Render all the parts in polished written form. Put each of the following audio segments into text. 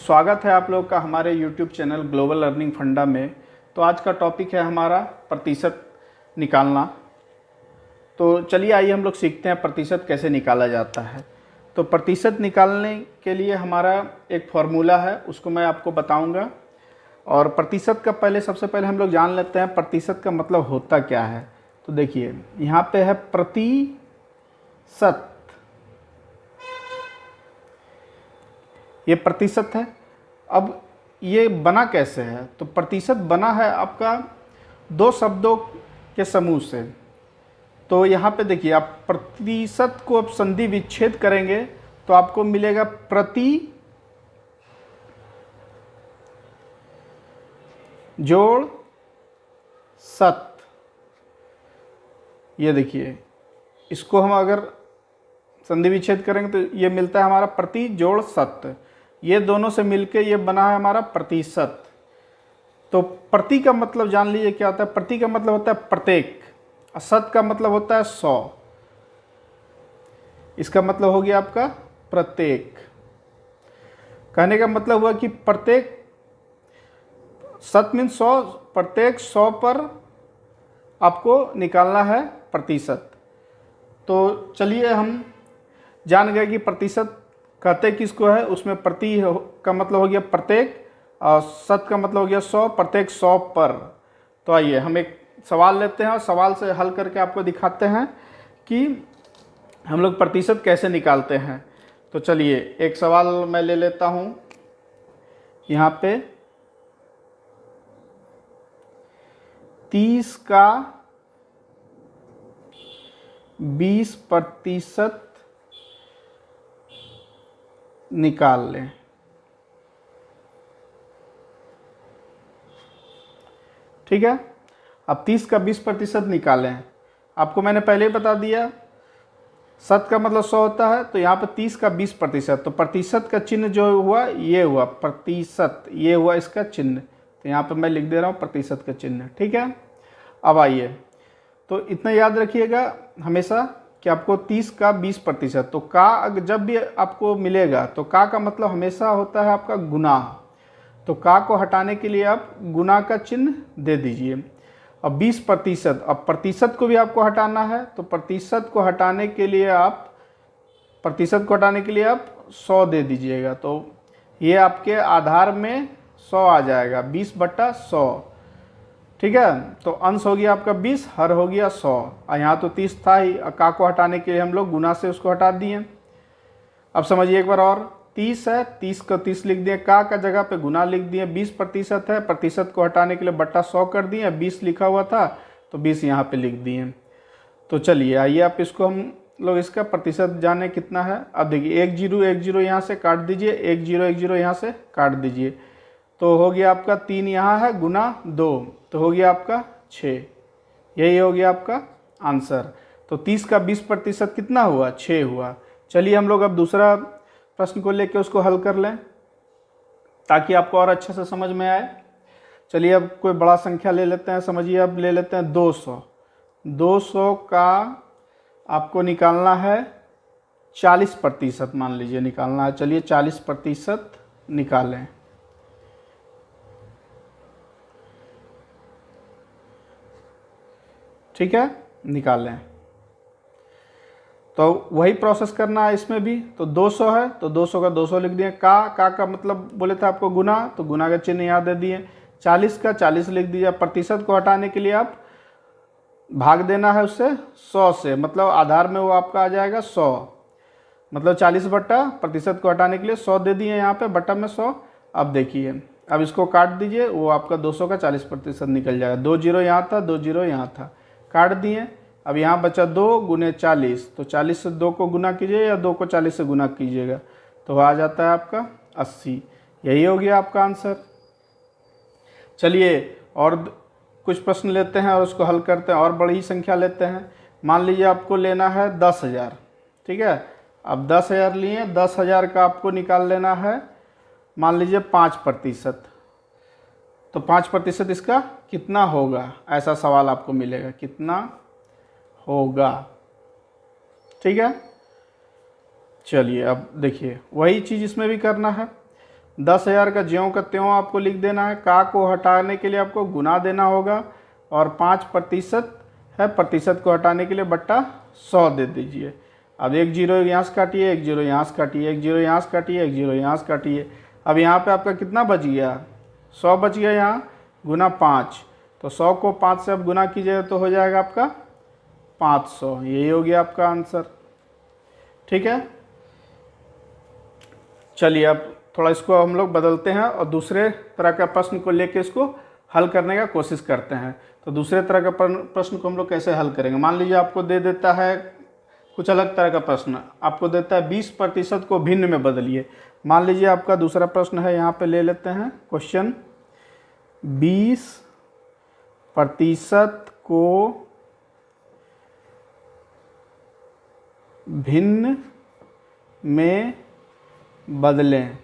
स्वागत है आप लोग का हमारे YouTube चैनल ग्लोबल लर्निंग फंडा में। तो आज का टॉपिक है हमारा प्रतिशत निकालना। तो चलिए आइए हम लोग सीखते हैं प्रतिशत कैसे निकाला जाता है। तो प्रतिशत निकालने के लिए हमारा एक फार्मूला है, उसको मैं आपको बताऊंगा। और प्रतिशत का सबसे पहले हम लोग जान लेते हैं प्रतिशत का मतलब होता क्या है। तो देखिए यहाँ पे है प्रतिशत, ये प्रतिशत है। अब ये बना कैसे है? तो प्रतिशत बना है आपका दो शब्दों के समूह से। तो यहाँ पे देखिए आप प्रतिशत को अब संधि विच्छेद करेंगे तो आपको मिलेगा प्रति जोड़ शत। ये देखिए इसको हम अगर संधि विच्छेद करेंगे तो ये मिलता है हमारा प्रति जोड़ शत। ये दोनों से मिलके ये बना है हमारा प्रतिशत। तो प्रति का मतलब जान लीजिए क्या होता है। प्रति का मतलब होता है प्रत्येक, और शत का मतलब होता है 100। इसका मतलब हो गया आपका प्रत्येक। कहने का मतलब हुआ कि प्रत्येक, शत मीन्स 100, प्रत्येक 100 पर आपको निकालना है प्रतिशत। तो चलिए हम जान गए कि प्रतिशत कहते किसको है। उसमें प्रति का मतलब हो गया प्रत्येक, और शत का मतलब हो गया 100, प्रत्येक 100 पर। तो आइए हम एक सवाल लेते हैं और सवाल से हल करके आपको दिखाते हैं कि हम लोग प्रतिशत कैसे निकालते हैं। तो चलिए एक सवाल मैं ले लेता हूँ। यहाँ पे 30 का 20% निकाल लें। ठीक है, अब 30 का 20% निकालें। आपको मैंने पहले ही बता दिया शत का मतलब 100 होता है, तो यहाँ पर 30 का 20%। तो प्रतिशत का चिन्ह जो हुआ ये हुआ प्रतिशत, ये हुआ इसका चिन्ह। तो यहाँ पर मैं लिख दे रहा हूँ प्रतिशत का चिन्ह। ठीक है, अब आइए तो इतना याद रखिएगा हमेशा कि आपको 30 का 20%। तो का जब भी आपको मिलेगा तो का मतलब हमेशा होता है आपका गुना। तो का को हटाने के लिए आप गुना का चिन्ह दे दीजिए। अब 20%, अब प्रतिशत को भी आपको हटाना है। तो प्रतिशत को हटाने के लिए आप 100 दे दीजिएगा। तो ये आपके आधार में 100 आ जाएगा, 20/100। ठीक है, तो अंश हो गया आपका 20, हर हो गया 100। और यहाँ तो 30 था ही, का को हटाने के लिए हम लोग गुना से उसको हटा दिए। अब समझिए एक बार और, 30 है, 30 को 30 लिख दिए, का जगह पे गुना लिख दिए। 20% है, प्रतिशत को हटाने के लिए बट्टा 100 कर दिए। 20 लिखा हुआ था तो 20 यहाँ पे लिख दिए। तो चलिए आइए आप इसको हम लोग इसका प्रतिशत जाने कितना है। अब देखिए 1 0 यहाँ से काट दीजिए, 1 0 यहाँ से काट दीजिए। तो हो गया आपका 3 यहाँ है गुना 2, तो हो गया आपका 6। यही हो गया आपका आंसर। तो 30 का 20% कितना हुआ? 6 हुआ। चलिए हम लोग अब दूसरा प्रश्न को लेकर उसको हल कर लें ताकि आपको और अच्छे से समझ में आए। चलिए अब कोई बड़ा संख्या ले लेते हैं। समझिए अब ले लेते हैं 200। 200 का आपको निकालना है 40%, मान लीजिए निकालना है। चलिए 40% निकालें। ठीक है, निकालें। तो वही प्रोसेस करना है इसमें भी। तो 200 है तो 200 का 200 लिख दिए। का मतलब बोले थे आपको गुना, तो गुना का चिन्ह यहाँ दे दिए। 40 का 40 लिख दीजिए। प्रतिशत को हटाने के लिए आप भाग देना है उससे 100 से, मतलब आधार में वो आपका आ जाएगा 100। मतलब 40 बट्टा प्रतिशत को हटाने के लिए 100 दे दिए यहाँ पे, बट्टा में 100। अब देखिए अब इसको काट दीजिए, वो आपका 200 का 40% निकल जाएगा। 2 0 यहाँ था, 2 0 यहाँ था, काट दिए। अब यहाँ बचा 2 गुने 40। तो 40 से 2 को गुना कीजिए या 2 को 40 से गुना कीजिएगा तो आ जाता है आपका 80। यही हो गया आपका आंसर। चलिए और कुछ प्रश्न लेते हैं और उसको हल करते हैं, और बड़ी संख्या लेते हैं। मान लीजिए आपको लेना है 10,000। ठीक है, अब 10,000 लिए, 10,000 का आपको निकाल लेना है मान लीजिए 5%। तो 5% इसका कितना होगा, ऐसा सवाल आपको मिलेगा, कितना होगा। ठीक है, चलिए अब देखिए वही चीज़ इसमें भी करना है। 10,000 का ज्यों का त्यों आपको लिख देना है। का को हटाने के लिए आपको गुना देना होगा और 5% है, प्रतिशत को हटाने के लिए बट्टा 100 दे दीजिए। अब एक जीरो यहाँ से काटिए, एक जीरो यहाँ से काटिए, एक जीरो यहाँ से काटिए, एक जीरो यहाँ से काटिए। अब यहाँ पे आपका कितना बच गया, 100 बच गया यहाँ, गुना 5। तो 100 को 5 से अब गुना कीजिएगा तो हो जाएगा आपका 500। यही हो गया आपका आंसर। ठीक है, चलिए अब थोड़ा इसको हम लोग बदलते हैं और दूसरे तरह का प्रश्न को लेके इसको हल करने का कोशिश करते हैं। तो दूसरे तरह का प्रश्न को हम लोग कैसे हल करेंगे। मान लीजिए आपको दे देता है कुछ अलग तरह का प्रश्न, आपको देता है 20% को भिन्न में बदलिए। मान लीजिए आपका दूसरा प्रश्न है, यहाँ पे ले लेते हैं क्वेश्चन, 20% को भिन्न में बदलें।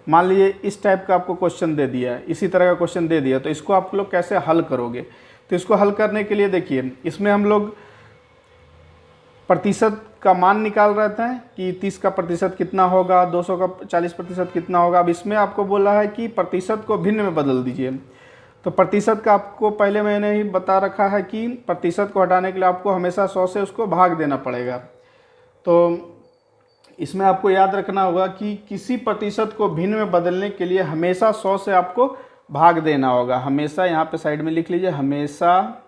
मान लीजिए इस टाइप का आपको क्वेश्चन दे दिया है, इसी तरह का क्वेश्चन दे दिया, तो इसको आप लोग कैसे हल करोगे। तो इसको हल करने के लिए देखिए, इसमें हम लोग प्रतिशत का मान निकाल रहे थे कि 30 का प्रतिशत कितना होगा, 200 का 40% कितना होगा। अब इसमें आपको बोला है कि प्रतिशत को भिन्न में बदल दीजिए। तो प्रतिशत का आपको पहले मैंने ही बता रखा है कि प्रतिशत को हटाने के लिए आपको हमेशा 100 से उसको भाग देना पड़ेगा। तो इसमें आपको याद रखना होगा कि किसी प्रतिशत को भिन्न में बदलने के लिए हमेशा 100 से आपको भाग देना होगा। हमेशा यहाँ पे साइड में लिख लीजिए, हमेशा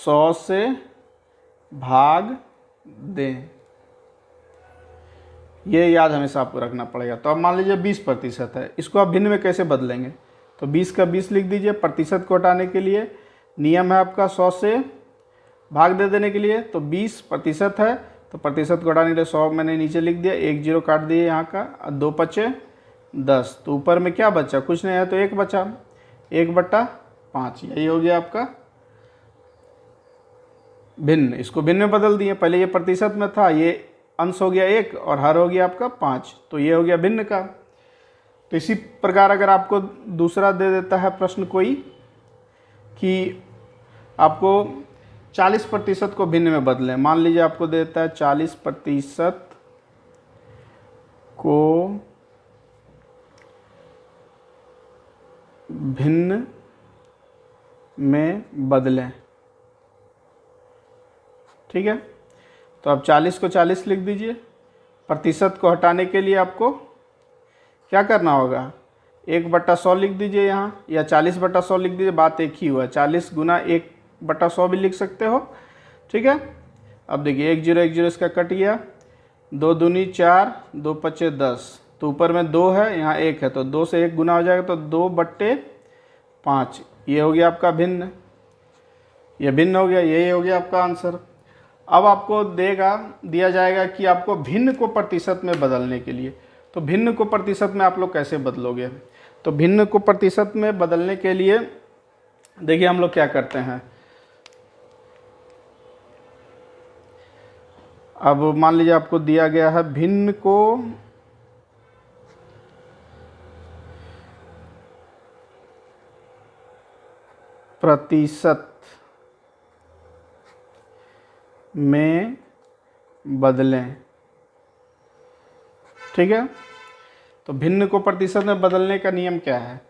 100 से भाग दें, ये याद हमेशा आपको रखना पड़ेगा। तो अब मान लीजिए 20% है, इसको आप भिन्न में कैसे बदलेंगे। तो 20 का 20 लिख दीजिए। प्रतिशत को हटाने के लिए नियम है आपका 100 से भाग दे देने के लिए। तो 20% है, तो प्रतिशत को हटाने के लिए 100 मैंने नीचे लिख दिया, एक जीरो काट दिए यहाँ का, 2 पचे 10। तो ऊपर में क्या बचा, कुछ नहीं है, तो 1 बचा, 1/5। यही हो गया आपका भिन्न। इसको भिन्न में बदल दिए, पहले ये प्रतिशत में था, ये अंश हो गया 1 और हर हो गया आपका 5, तो ये हो गया भिन्न का। तो इसी प्रकार अगर आपको दूसरा दे देता है प्रश्न कोई कि आपको 40% को भिन्न में बदलें। मान लीजिए आपको देता है 40% को भिन्न में बदलें। ठीक है, तो अब 40 को 40 लिख दीजिए। प्रतिशत को हटाने के लिए आपको क्या करना होगा, 1/100 लिख दीजिए यहाँ, या 40/100 लिख दीजिए, बात एक ही हुआ। 40 गुना 1/100 भी लिख सकते हो। ठीक है, अब देखिए 1 जीरो 1 जीरो इसका कट गया, 2 दूनी 4, 2 पचे 10। तो ऊपर में 2 है, यहाँ 1 है, तो 2 से 1 गुना हो जाएगा, तो 2/5। ये हो गया आपका भिन्न, ये भिन्न हो गया, यही हो गया आपका आंसर। अब आपको दिया जाएगा कि आपको भिन्न को प्रतिशत में बदलने के लिए। तो भिन्न को प्रतिशत में आप लोग कैसे बदलोगे। तो भिन्न को प्रतिशत में बदलने के लिए देखिए हम लोग क्या करते हैं। अब मान लीजिए आपको दिया गया है भिन्न को प्रतिशत में बदलें। ठीक है, तो भिन्न को प्रतिशत में बदलने का नियम क्या है।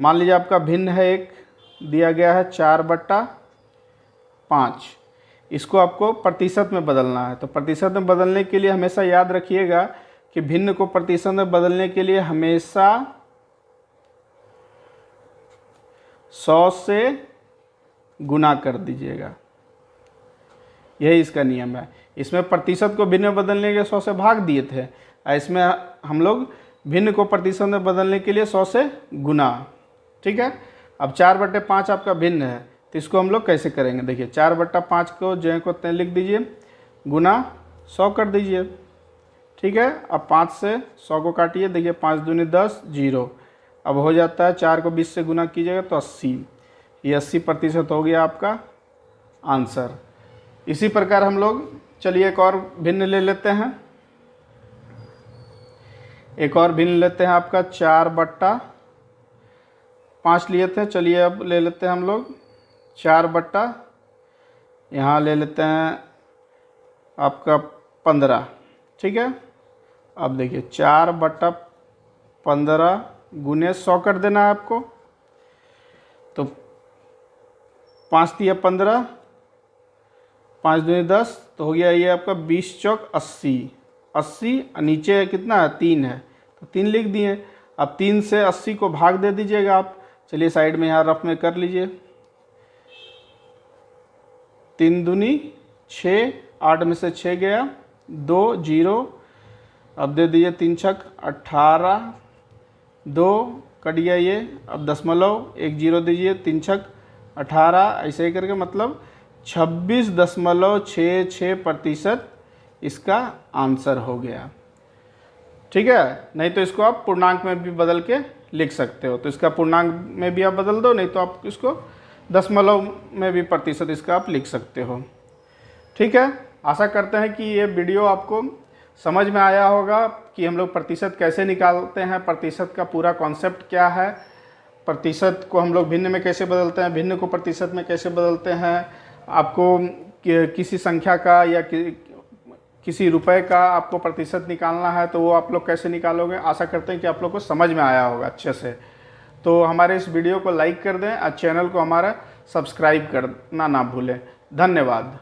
मान लीजिए आपका भिन्न है, एक दिया गया है 4/5, इसको आपको प्रतिशत में बदलना है। तो प्रतिशत में बदलने के लिए हमेशा याद रखिएगा कि भिन्न को प्रतिशत में बदलने के लिए हमेशा 100 से गुना कर दीजिएगा, यही इसका नियम है। इसमें प्रतिशत को भिन्न में बदलने के लिए 100 से भाग दिए थे, इसमें हम लोग भिन्न को प्रतिशत में बदलने के लिए 100 से गुना। ठीक है, अब 4/5 आपका भिन्न है, तो इसको हम लोग कैसे करेंगे। देखिए 4/5 को जो को तय लिख दीजिए, गुना 100 कर दीजिए। ठीक है, अब 5 से 100 को काटिए, देखिए 5 दूनी 10, 0। अब हो जाता है 4 को 20 से गुना कीजिएगा तो 80। ये 80% हो गया आपका आंसर। इसी प्रकार हम लोग चलिए एक और भिन्न ले लेते हैं। एक और भिन्न लेते हैं आपका 4/5 लिए थे, चलिए अब ले लेते हैं हम लोग 4/ यहाँ ले लेते हैं आपका 15। ठीक है, अब देखिए 4/15 गुने 100 कर देना है आपको। तो 5 तिया 15, 5 दूनी 10, तो हो गया ये आपका 20 चौक 80। 80 नीचे कितना है 3 है, तो 3 लिख दिए। अब 3 से 80 को भाग दे दीजिएगा आप। चलिए साइड में यहाँ रफ में कर लीजिए। 3 दूनी 6, 8 में से 6 गया, 2 0। अब दे दीजिए 3 छक 18, 2 कट गया ये। अब दशमलव 1 0 दीजिए, 3 छक 18, ऐसे ही करके मतलब 26.66% इसका आंसर हो गया। ठीक है, नहीं तो इसको आप पूर्णांक में भी बदल के लिख सकते हो। तो इसका पूर्णांक में भी आप बदल दो, नहीं तो आप इसको दशमलव में भी प्रतिशत इसका आप लिख सकते हो। ठीक है, आशा करते हैं कि ये वीडियो आपको समझ में आया होगा कि हम लोग प्रतिशत कैसे निकालते हैं, प्रतिशत का पूरा कॉन्सेप्ट क्या है, प्रतिशत को हम लोग भिन्न में कैसे बदलते हैं, भिन्न को प्रतिशत में कैसे बदलते हैं। आपको किसी संख्या का या किसी रुपए का आपको प्रतिशत निकालना है तो वो आप लोग कैसे निकालोगे। आशा करते हैं कि आप लोग को समझ में आया होगा अच्छे से। तो हमारे इस वीडियो को लाइक कर दें और चैनल को हमारा सब्सक्राइब करना ना भूलें। धन्यवाद।